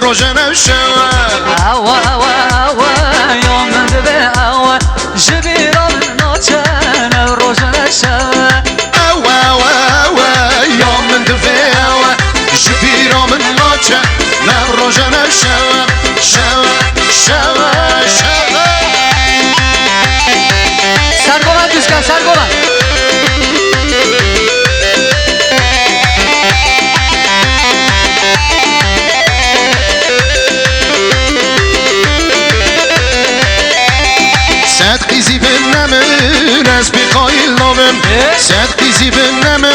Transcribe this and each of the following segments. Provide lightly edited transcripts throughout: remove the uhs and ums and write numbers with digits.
روجنا شوا هوا هوا هوا يوم دبي هوا جبيرة من نوتشان روجنا شوا هوا هوا هوا يوم دبي هوا جبيرة من نوتشان روجنا شوا شوا شوا شوا سرگومن دوستان سرگومن صد قیزی بنمه از بخوای لامم صد قیزی بنمه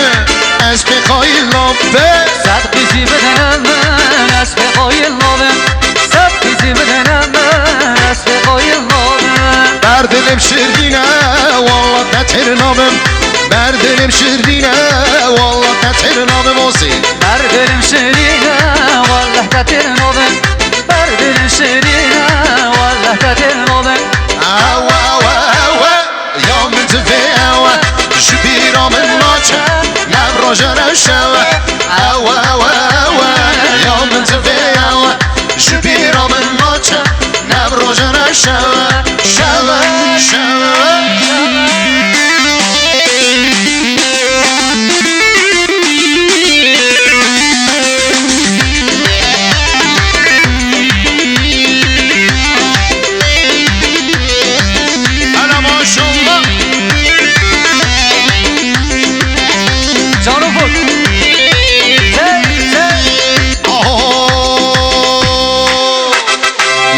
از بخوای لامم صد قیزی بدنم از بخوای لامم صد قیزی بدنم از بخوای لامم بر دلم شیرینه والله نتر نامم بر دلم شیرینه والله نتر نامم واسه بر دلم شیرینه والله تتر نامم بر دلم شیرینه والله تتر نامم هوا هوا هوا یا من تفی هوا جبیرا من ناچه نبرا جنا شوا هوا هوا هوا یا من تفی هوا جبیرا من ناچه نبرا جنا شوا شوا شوا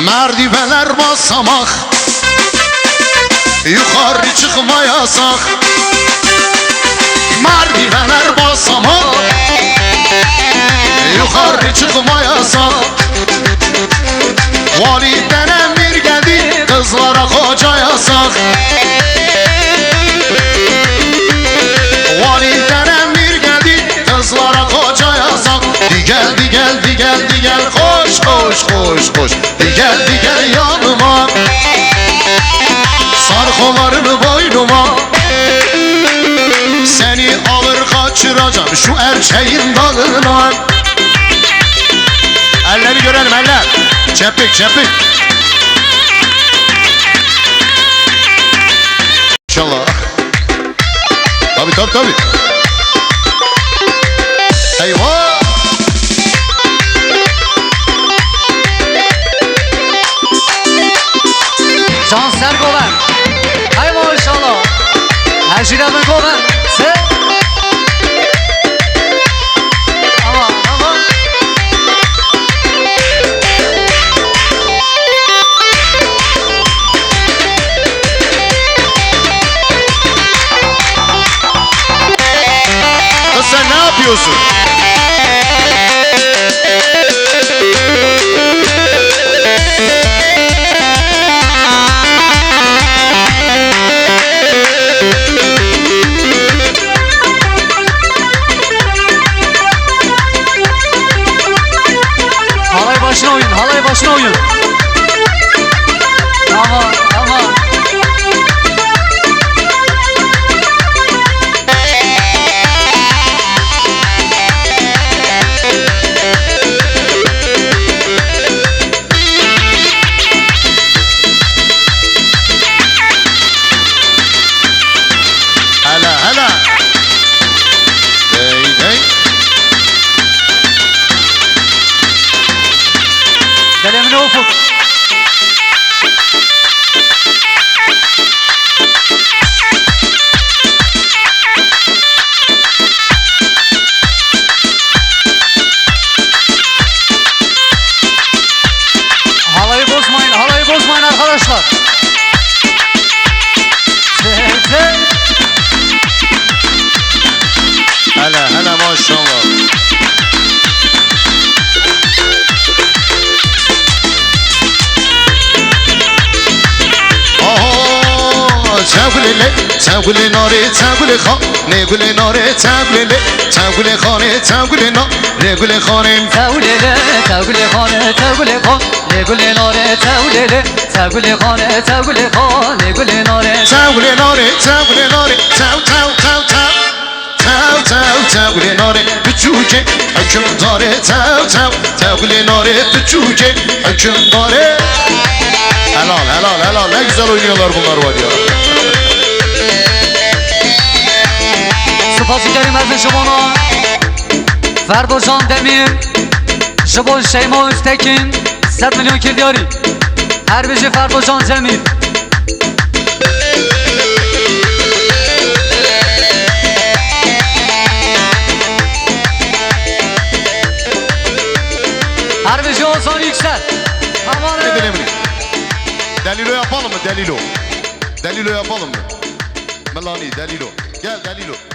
Merdivenler basamak Yukarı çıkma yasak Merdivenler basamak Yukarı çıkma yasak Validen emir geldi Kızlara koca yasak Validen emir geldi Kızlara koca yasak Gel gel gel gel koş koş koş koş Gel yanıma Sar kollarını boynuma Seni alır kaçıracağım şu erkeğin dalına Elleri görelim eller Çepik çepik İnşallah Tabi Eyvah Can Sergoven Hay maşallah Her şeyden Goven Se Aman aman Kız sen ne yapıyorsun? Halay başına oyun Tamam tamam Hala Dey Delemine ufuk Halayı bozmayın arkadaşlar Hala maşallah تقول ناره تقول خانه گل ناره تقول خانه تقول ناره گل خانه تقول خانه گل ناره تقول خانه گل ناره تقول ناره تاو تاو تاو تاولي ناري بتشوكي حكم داري تاو تاو تاولي ناري بتشوكي حكم داري helal helal helal ne güzel oynuyorlar bunlar var ya. Sıfatı kerimezin şubona Ferdocan Demir Şubon Şeyma Üstekin 7 milyon kilyari Her bici Ferdocan Demir Her bici Ozan Yüksel Edelim mi? Delilo yapalım mı Delilo? Delilo yapalım mı? Melani Delilo. Gel Delilo.